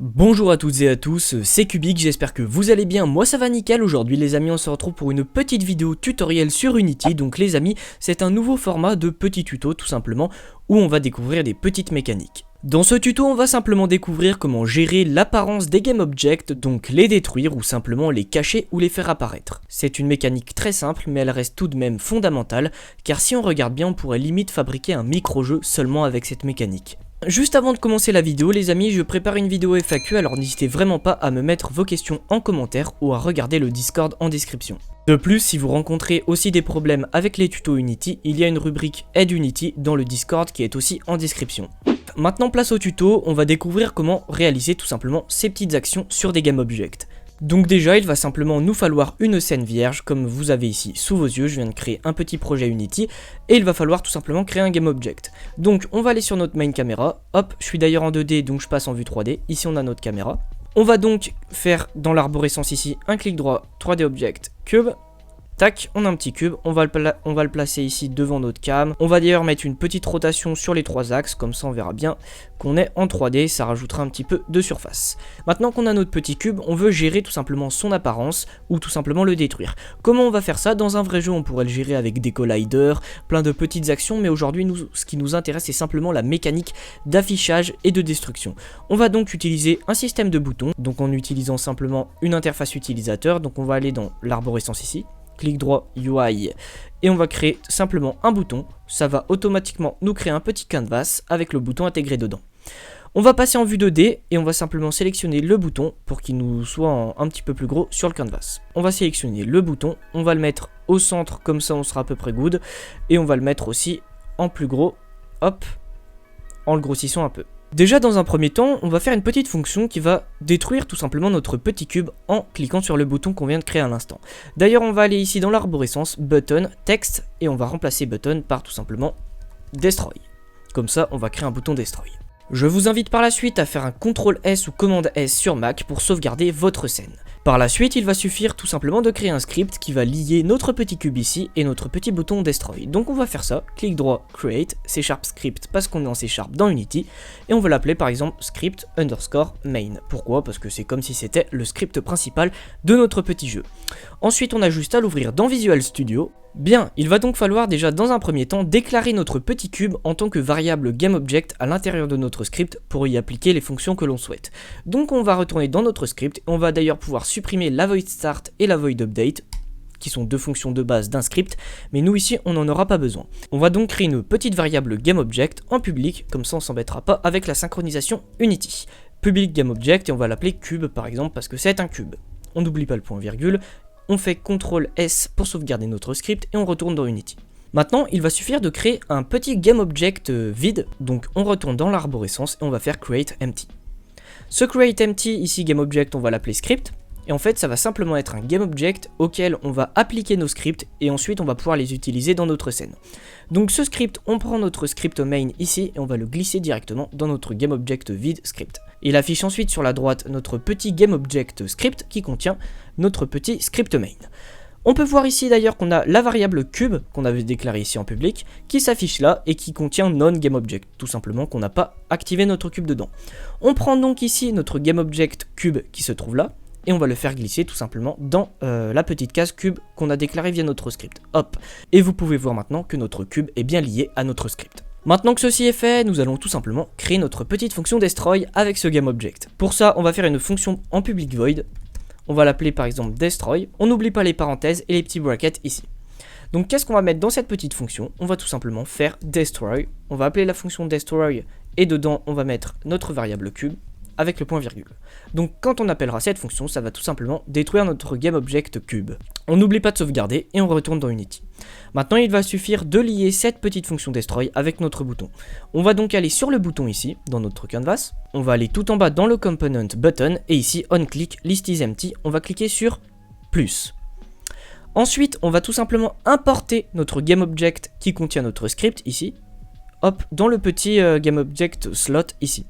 Bonjour à toutes et à tous, c'est Cubic, j'espère que vous allez bien, moi ça va nickel. Aujourd'hui les amis, on se retrouve pour une petite vidéo tutoriel sur Unity. Donc les amis, c'est un nouveau format de petit tuto tout simplement, où on va découvrir des petites mécaniques. Dans ce tuto, on va simplement découvrir comment gérer l'apparence des GameObjects, donc les détruire ou simplement les cacher ou les faire apparaître. C'est une mécanique très simple, mais elle reste tout de même fondamentale, car si on regarde bien, on pourrait limite fabriquer un micro-jeu seulement avec cette mécanique. Juste avant de commencer la vidéo les amis, je prépare une vidéo FAQ, alors n'hésitez vraiment pas à me mettre vos questions en commentaire ou à regarder le Discord en description. De plus, si vous rencontrez aussi des problèmes avec les tutos Unity, il y a une rubrique Aide Unity dans le Discord qui est aussi en description. Maintenant place au tuto, on va découvrir comment réaliser tout simplement ces petites actions sur des GameObjects. Donc déjà, il va simplement nous falloir une scène vierge, comme vous avez ici sous vos yeux. Je viens de créer un petit projet Unity, et il va falloir tout simplement créer un GameObject. Donc on va aller sur notre main caméra, hop, je suis d'ailleurs en 2D, donc je passe en vue 3D, ici on a notre caméra. On va donc faire dans l'arborescence ici, un clic droit, 3D Object, Cube. Tac, on a un petit cube, on va le placer ici devant notre cam. On va d'ailleurs mettre une petite rotation sur les trois axes, comme ça on verra bien qu'on est en 3D, ça rajoutera un petit peu de surface. Maintenant qu'on a notre petit cube, on veut gérer tout simplement son apparence, ou tout simplement le détruire. Comment on va faire ça? Dans un vrai jeu, on pourrait le gérer avec des colliders, plein de petites actions, mais aujourd'hui, ce qui nous intéresse, c'est simplement la mécanique d'affichage et de destruction. On va donc utiliser un système de boutons, donc en utilisant simplement une interface utilisateur, donc on va aller dans l'arborescence ici. Clic droit UI et on va créer simplement un bouton, ça va automatiquement nous créer un petit canvas avec le bouton intégré dedans. On va passer en vue 2D et on va simplement sélectionner le bouton pour qu'il nous soit un petit peu plus gros sur le canvas. On va sélectionner le bouton, on va le mettre au centre comme ça on sera à peu près good et on va le mettre aussi en plus gros, hop, en le grossissant un peu. Déjà dans un premier temps, on va faire une petite fonction qui va détruire tout simplement notre petit cube en cliquant sur le bouton qu'on vient de créer à l'instant. D'ailleurs on va aller ici dans l'arborescence, button, text, et on va remplacer button par tout simplement destroy. Comme ça on va créer un bouton destroy. Je vous invite par la suite à faire un CTRL S ou commande S sur Mac pour sauvegarder votre scène. Par la suite, il va suffire tout simplement de créer un script qui va lier notre petit cube ici et notre petit bouton Destroy. Donc on va faire ça, clic droit, Create, C# script parce qu'on est en C# dans Unity, et on va l'appeler par exemple script underscore main. Pourquoi? Parce que c'est comme si c'était le script principal de notre petit jeu. Ensuite, on a juste à l'ouvrir dans Visual Studio. Bien, il va donc falloir déjà dans un premier temps déclarer notre petit cube en tant que variable GameObject à l'intérieur de notre script pour y appliquer les fonctions que l'on souhaite. Donc on va retourner dans notre script et on va d'ailleurs pouvoir supprimer la void start et la void update qui sont deux fonctions de base d'un script, mais nous ici on n'en aura pas besoin. On va donc créer une petite variable GameObject en public, comme ça on s'embêtera pas avec la synchronisation Unity. Public GameObject et on va l'appeler cube par exemple parce que c'est un cube. On n'oublie pas le point virgule. On fait CTRL S pour sauvegarder notre script et on retourne dans Unity. Maintenant, il va suffire de créer un petit GameObject vide, donc on retourne dans l'arborescence et on va faire Create Empty. Ce Create Empty, ici GameObject, on va l'appeler script, et en fait ça va simplement être un GameObject auquel on va appliquer nos scripts et ensuite on va pouvoir les utiliser dans notre scène. Donc ce script, on prend notre script main ici et on va le glisser directement dans notre GameObject vide script. Il affiche ensuite sur la droite notre petit GameObject script qui contient notre petit script main. On peut voir ici d'ailleurs qu'on a la variable cube qu'on avait déclarée ici en public qui s'affiche là et qui contient non-GameObject, tout simplement qu'on n'a pas activé notre cube dedans. On prend donc ici notre GameObject cube qui se trouve là et on va le faire glisser tout simplement dans la petite case cube qu'on a déclarée via notre script. Hop. Et vous pouvez voir maintenant que notre cube est bien lié à notre script. Maintenant que ceci est fait, nous allons tout simplement créer notre petite fonction destroy avec ce GameObject. Pour ça, on va faire une fonction en public void. On va l'appeler par exemple destroy. On n'oublie pas les parenthèses et les petits brackets ici. Donc qu'est-ce qu'on va mettre dans cette petite fonction? On va tout simplement faire destroy. On va appeler la fonction destroy et dedans on va mettre notre variable cube avec le point virgule. Donc quand on appellera cette fonction, ça va tout simplement détruire notre GameObject cube. On n'oublie pas de sauvegarder et on retourne dans Unity. Maintenant il va suffire de lier cette petite fonction destroy avec notre bouton. On va donc aller sur le bouton ici, dans notre canvas. On va aller tout en bas dans le component button et ici on click list is empty, on va cliquer sur plus. Ensuite on va tout simplement importer notre GameObject qui contient notre script ici. Hop, dans le petit GameObject slot ici.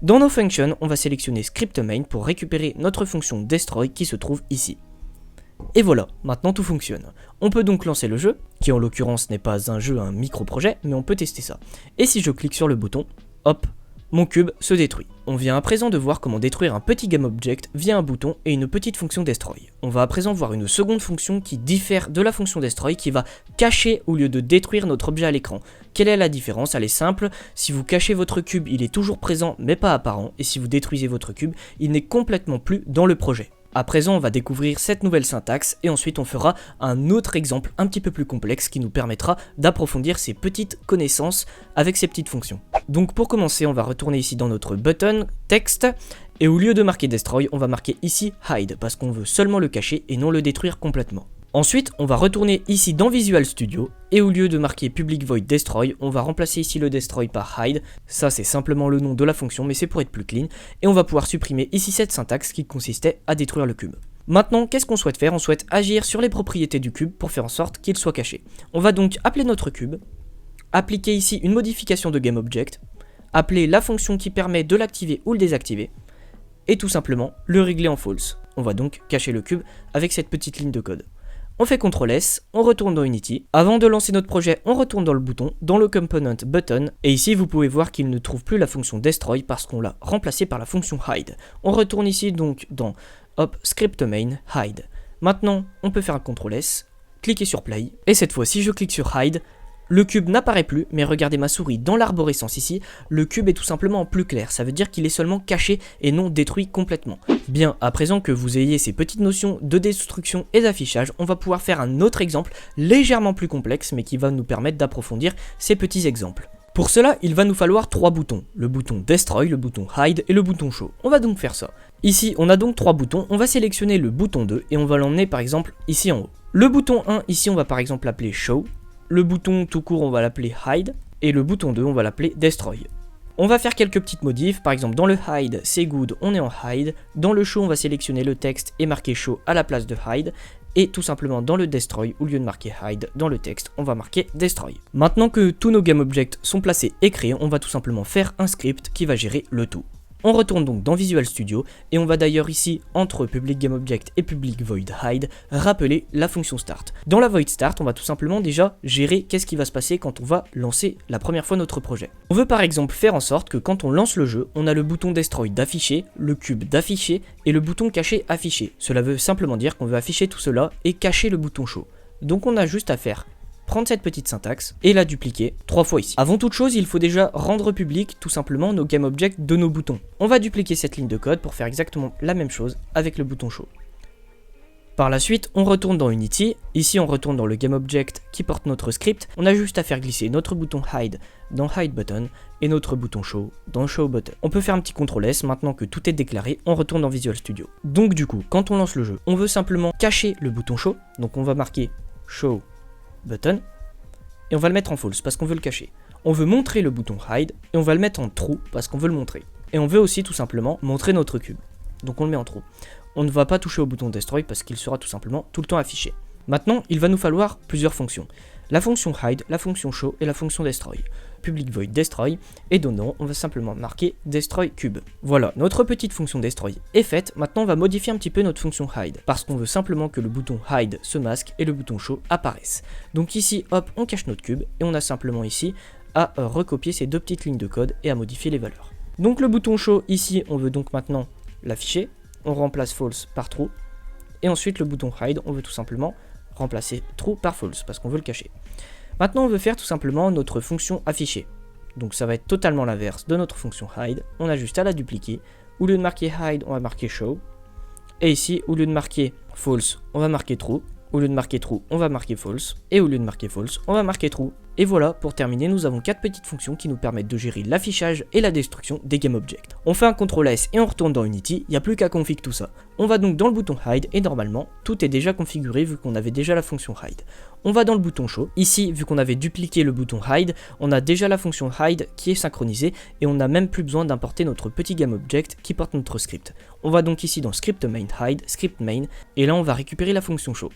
Dans nos functions, on va sélectionner script main pour récupérer notre fonction destroy qui se trouve ici. Et voilà, maintenant tout fonctionne. On peut donc lancer le jeu, qui en l'occurrence n'est pas un jeu, un micro-projet, mais on peut tester ça. Et si je clique sur le bouton, hop, mon cube se détruit. On vient à présent de voir comment détruire un petit GameObject via un bouton et une petite fonction Destroy. On va à présent voir une seconde fonction qui diffère de la fonction Destroy, qui va cacher au lieu de détruire notre objet à l'écran. Quelle est la différence? Elle est simple, si vous cachez votre cube, il est toujours présent mais pas apparent, et si vous détruisez votre cube, il n'est complètement plus dans le projet. À présent, on va découvrir cette nouvelle syntaxe et ensuite on fera un autre exemple un petit peu plus complexe qui nous permettra d'approfondir ces petites connaissances avec ces petites fonctions. Donc pour commencer, on va retourner ici dans notre button texte et au lieu de marquer destroy, on va marquer ici hide parce qu'on veut seulement le cacher et non le détruire complètement. Ensuite, on va retourner ici dans Visual Studio et au lieu de marquer public void destroy, on va remplacer ici le destroy par hide. Ça, c'est simplement le nom de la fonction, mais c'est pour être plus clean. Et on va pouvoir supprimer ici cette syntaxe qui consistait à détruire le cube. Maintenant, qu'est-ce qu'on souhaite faire? On souhaite agir sur les propriétés du cube pour faire en sorte qu'il soit caché. On va donc appeler notre cube, appliquer ici une modification de GameObject, appeler la fonction qui permet de l'activer ou le désactiver, et tout simplement le régler en false. On va donc cacher le cube avec cette petite ligne de code. On fait CTRL S, on retourne dans Unity. Avant de lancer notre projet, on retourne dans le bouton, dans le component button, et ici vous pouvez voir qu'il ne trouve plus la fonction destroy parce qu'on l'a remplacé par la fonction hide. On retourne ici donc dans script main, hide. Maintenant, on peut faire un CTRL S, cliquer sur play, et cette fois, si je clique sur hide, le cube n'apparaît plus, mais regardez ma souris dans l'arborescence ici, le cube est tout simplement en plus clair, ça veut dire qu'il est seulement caché et non détruit complètement. Bien, à présent que vous ayez ces petites notions de destruction et d'affichage, on va pouvoir faire un autre exemple légèrement plus complexe, mais qui va nous permettre d'approfondir ces petits exemples. Pour cela, il va nous falloir 3 boutons, le bouton Destroy, le bouton Hide et le bouton Show. On va donc faire ça. Ici, on a donc 3 boutons, on va sélectionner le bouton 2 et on va l'emmener par exemple ici en haut. Le bouton 1, ici on va par exemple l'appeler Show. Le bouton tout court, on va l'appeler Hide, et le bouton 2, on va l'appeler Destroy. On va faire quelques petites modifs, par exemple dans le Hide, c'est good, on est en Hide. Dans le Show, on va sélectionner le texte et marquer Show à la place de Hide. Et tout simplement dans le Destroy, au lieu de marquer Hide dans le texte, on va marquer Destroy. Maintenant que tous nos GameObjects sont placés et créés, on va tout simplement faire un script qui va gérer le tout. On retourne donc dans Visual Studio et on va d'ailleurs ici, entre public GameObject et public void hide, rappeler la fonction start. Dans la void start, on va tout simplement déjà gérer qu'est-ce qui va se passer quand on va lancer la première fois notre projet. On veut par exemple faire en sorte que quand on lance le jeu, on a le bouton destroy d'afficher, le cube d'afficher et le bouton caché affiché. Cela veut simplement dire qu'on veut afficher tout cela et cacher le bouton show. Donc on a juste à faire prendre cette petite syntaxe et la dupliquer 3 fois ici. Avant toute chose, il faut déjà rendre public tout simplement nos GameObjects de nos boutons. On va dupliquer cette ligne de code pour faire exactement la même chose avec le bouton Show. Par la suite, on retourne dans Unity. Ici, on retourne dans le GameObject qui porte notre script. On a juste à faire glisser notre bouton Hide dans Hide Button et notre bouton Show dans Show Button. On peut faire un petit CTRL S. Maintenant que tout est déclaré, on retourne dans Visual Studio. Donc du coup, quand on lance le jeu, on veut simplement cacher le bouton Show. Donc on va marquer Show Button et on va le mettre en false parce qu'on veut le cacher. On veut montrer le bouton hide et on va le mettre en true parce qu'on veut le montrer. Et on veut aussi tout simplement montrer notre cube. Donc on le met en true. On ne va pas toucher au bouton destroy parce qu'il sera tout simplement tout le temps affiché. Maintenant, il va nous falloir plusieurs fonctions. La fonction hide, la fonction show et la fonction destroy. Public void destroy et donnant, on va simplement marquer destroy cube. Voilà, notre petite fonction destroy est faite. Maintenant, on va modifier un petit peu notre fonction hide parce qu'on veut simplement que le bouton hide se masque et le bouton show apparaisse. Donc ici, hop, on cache notre cube et on a simplement ici à recopier ces deux petites lignes de code et à modifier les valeurs. Donc le bouton show ici, on veut donc maintenant l'afficher. On remplace false par true et ensuite le bouton hide, on veut tout simplement remplacer true par false parce qu'on veut le cacher. Maintenant, on veut faire tout simplement notre fonction afficher. Donc ça va être totalement l'inverse de notre fonction hide. On a juste à la dupliquer. Au lieu de marquer hide, on va marquer show. Et ici, au lieu de marquer false, on va marquer true. Au lieu de marquer true, on va marquer false. Et au lieu de marquer false, on va marquer true. Et voilà, pour terminer, nous avons 4 petites fonctions qui nous permettent de gérer l'affichage et la destruction des GameObjects. On fait un CTRL S et on retourne dans Unity, il n'y a plus qu'à config tout ça. On va donc dans le bouton Hide et normalement, tout est déjà configuré vu qu'on avait déjà la fonction Hide. On va dans le bouton Show. Ici, vu qu'on avait dupliqué le bouton Hide, on a déjà la fonction Hide qui est synchronisée et on n'a même plus besoin d'importer notre petit GameObject qui porte notre script. On va donc ici dans Script Main Hide, Script Main, et là on va récupérer la fonction Show.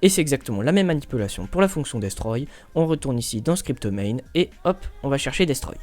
Et c'est exactement la même manipulation pour la fonction Destroy. On retourne ici dans Script Main et hop, on va chercher Destroy.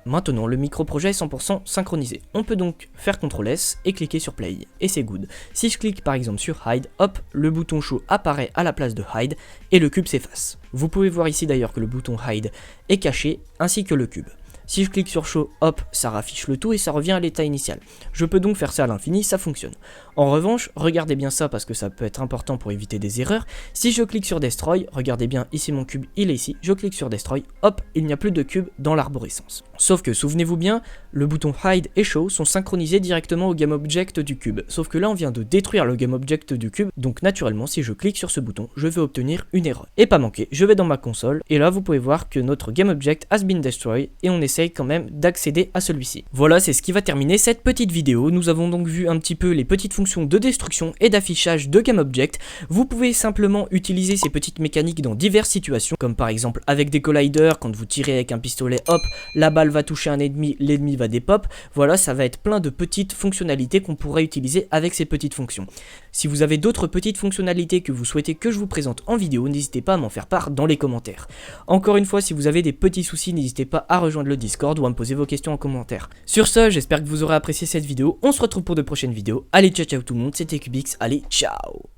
Maintenant, le micro-projet est 100% synchronisé. On peut donc faire CTRL S et cliquer sur Play. Et c'est good. Si je clique par exemple sur Hide, hop, le bouton Show apparaît à la place de Hide et le cube s'efface. Vous pouvez voir ici d'ailleurs que le bouton Hide est caché ainsi que le cube. Si je clique sur show, hop, ça raffiche le tout et ça revient à l'état initial. Je peux donc faire ça à l'infini, ça fonctionne. En revanche, regardez bien ça parce que ça peut être important pour éviter des erreurs. Si je clique sur destroy, regardez bien ici mon cube, il est ici, je clique sur destroy, hop, il n'y a plus de cube dans l'arborescence. Sauf que souvenez-vous bien, le bouton hide et show sont synchronisés directement au GameObject du cube. Sauf que là on vient de détruire le GameObject du cube, donc naturellement si je clique sur ce bouton, je vais obtenir une erreur. Et pas manquer, je vais dans ma console, et là vous pouvez voir que notre GameObject has been destroyed, et on essaye quand même d'accéder à celui-ci. Voilà, c'est ce qui va terminer cette petite vidéo. Nous avons donc vu un petit peu les petites fonctions de destruction et d'affichage de GameObject. Vous pouvez simplement utiliser ces petites mécaniques dans diverses situations, comme par exemple avec des colliders, quand vous tirez avec un pistolet, hop, la balle va toucher un ennemi, l'ennemi va dépop. Voilà, ça va être plein de petites fonctionnalités qu'on pourrait utiliser avec ces petites fonctions. Si vous avez d'autres petites fonctionnalités que vous souhaitez que je vous présente en vidéo, n'hésitez pas à m'en faire part dans les commentaires. Encore une fois, si vous avez des petits soucis, n'hésitez pas à rejoindre le Discord ou à me poser vos questions en commentaire. Sur ce, j'espère que vous aurez apprécié cette vidéo. On se retrouve pour de prochaines vidéos. Allez, ciao ciao tout le monde, c'était Cubix. Allez, ciao!